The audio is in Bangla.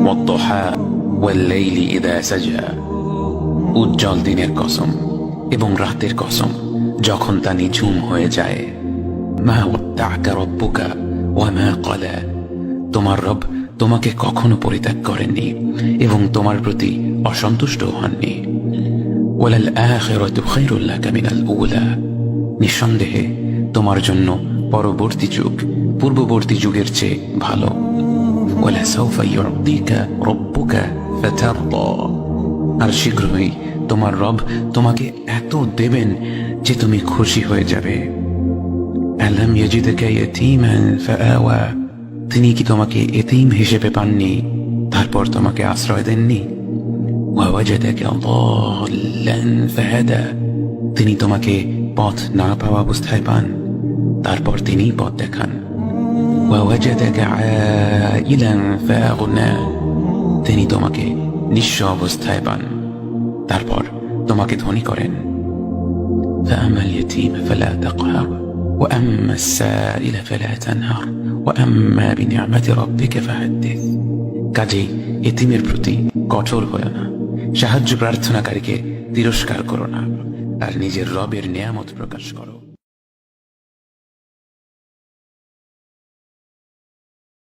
ওয়াদ-দুহা ওয়াল-লাইলি ইযা সাজা, উজ্জ্বল দিনের কসম এবং রাতের কসম যখন তা নিঝুম হয়ে যায়। মা ওয়াদ্দা'কা রাব্বুকা ওয়া মা ক্বালা, তোমার রব তোমাকে কখনো পরিত্যাগ করেননি এবং তোমার প্রতি অসন্তুষ্ট হননি। ওয়ালাল আখিরাতু খায়রুল লাকা মিনাল উলা, নিঃসন্দেহে তোমার জন্য পরবর্তী যুগ পূর্ববর্তী যুগের চেয়ে ভালো। ওয়ালা সাওফা ইউ'তিকা রাব্বুকা ফাতারদা, আর শীঘ্রই তোমার রব তোমাকে এত দেবেন যে তুমি খুশি হয়ে যাবে। আলাম ইয়াজিদকা ইয়াতীমান ফাআওয়া, তিনি কি তোমাকে এতিম হিসেবে পাননি তারপর তোমাকে আশ্রয় দেননি? ওয়া ওয়াজাদাকা দাল্লান ফাহাদা, তিনি তোমাকে পথ না পাওয়া অবস্থায় পান তারপর তিনি পথ দেখান। ওয়া ওয়াজাদাকা আইলান ফাআগনা, তিনি তোমাকে নিঃস্ব অবস্থায় পান তারপর তোমাকে ধনী করেন। فأما اليتيم فلا تقهر وأما السائل فلا تنهر وأما بنعمة ربك فحدث, কাজেই এতিমের প্রতি কঠোর হয়ো না, সাহায্য প্রার্থনাকারীকে তিরস্কার করো না, আর নিজের রবের নিয়ামত প্রকাশ করো।